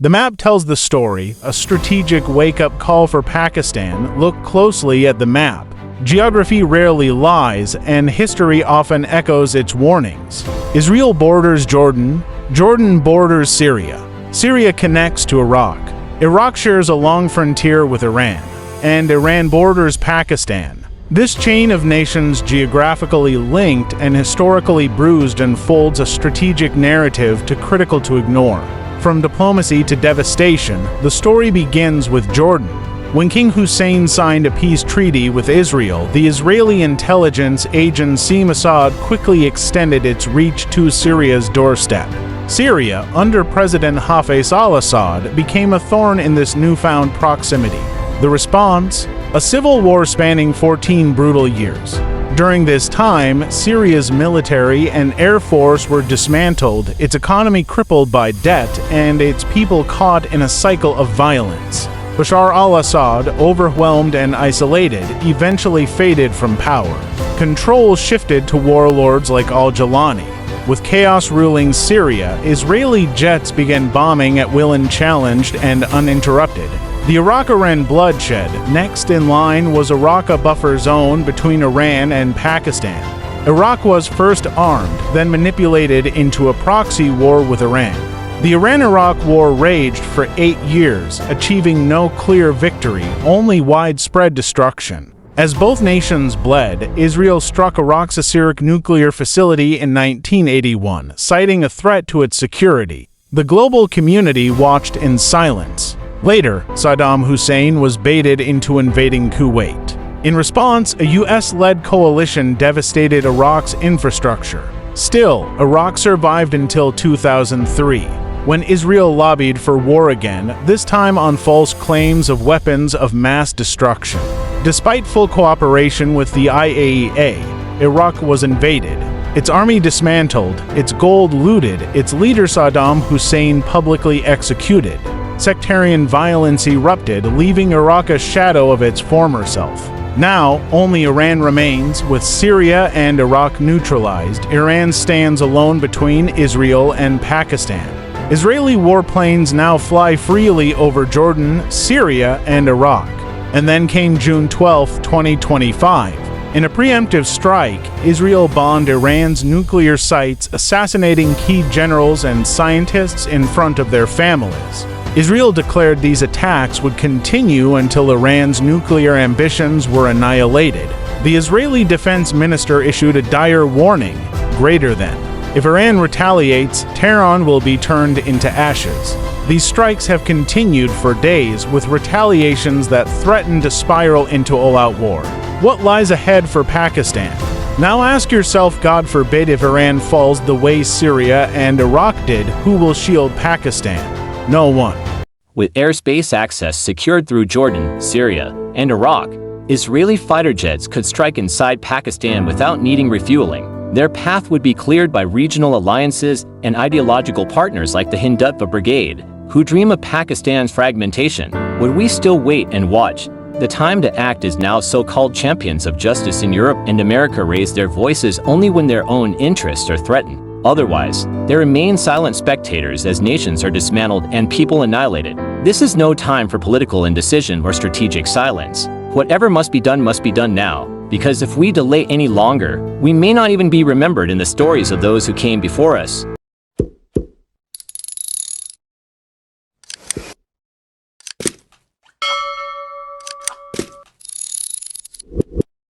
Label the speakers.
Speaker 1: The map tells the story, a strategic wake-up call for Pakistan. Look closely at the map. Geography rarely lies, and history often echoes its warnings. Israel borders Jordan. Jordan borders Syria. Syria connects to Iraq. Iraq shares a long frontier with Iran. And Iran borders Pakistan. This chain of nations, geographically linked and historically bruised, unfolds a strategic narrative too critical to ignore. From diplomacy to devastation, the story begins with Jordan. When King Hussein signed a peace treaty with Israel, the Israeli intelligence agency Mossad quickly extended its reach to Syria's doorstep. Syria, under President Hafez al-Assad, became a thorn in this newfound proximity. The response? A civil war spanning 14 brutal years. During this time, Syria's military and air force were dismantled, its economy crippled by debt, and its people caught in a cycle of violence. Bashar al-Assad, overwhelmed and isolated, eventually faded from power. Control shifted to warlords like al-Jilani. With chaos ruling Syria, Israeli jets began bombing at will unchallenged and uninterrupted. The Iraq-Iran bloodshed. Next in line was a Raqqa buffer zone between Iran and Pakistan. Iraq was first armed, then manipulated into a proxy war with Iran. The Iran-Iraq war raged for 8 years, achieving no clear victory, only widespread destruction. As both nations bled, Israel struck Iraq's Osirak nuclear facility in 1981, citing a threat to its security. The global community watched in silence. Later, Saddam Hussein was baited into invading Kuwait. In response, a US-led coalition devastated Iraq's infrastructure. Still, Iraq survived until 2003, when Israel lobbied for war again, this time on false claims of weapons of mass destruction. Despite full cooperation with the IAEA, Iraq was invaded. Its army dismantled, its gold looted, its leader Saddam Hussein publicly executed. Sectarian violence erupted, leaving Iraq a shadow of its former self. Now, only Iran remains, with Syria and Iraq neutralized. Iran stands alone between Israel and Pakistan. Israeli warplanes now fly freely over Jordan, Syria, and Iraq. And then came June 12, 2025. In a preemptive strike, Israel bombed Iran's nuclear sites, assassinating key generals and scientists in front of their families. Israel declared these attacks would continue until Iran's nuclear ambitions were annihilated. The Israeli defense minister issued a dire warning, greater than. If Iran retaliates, Tehran will be turned into ashes. These strikes have continued for days, with retaliations that threaten to spiral into all-out war. What lies ahead for Pakistan? Now ask yourself, God forbid if Iran falls the way Syria and Iraq did, who will shield Pakistan? No one.
Speaker 2: With airspace access secured through Jordan, Syria, and Iraq, Israeli fighter jets could strike inside Pakistan without needing refueling. Their path would be cleared by regional alliances and ideological partners like the Hindutva Brigade, who dream of Pakistan's fragmentation. Would we still wait and watch? The time to act is now. So-called champions of justice in Europe and America raise their voices only when their own interests are threatened. Otherwise, they remain silent spectators as nations are dismantled and people annihilated. This is no time for political indecision or strategic silence. Whatever must be done now, because if we delay any longer, we may not even be remembered in the stories of those who came before us.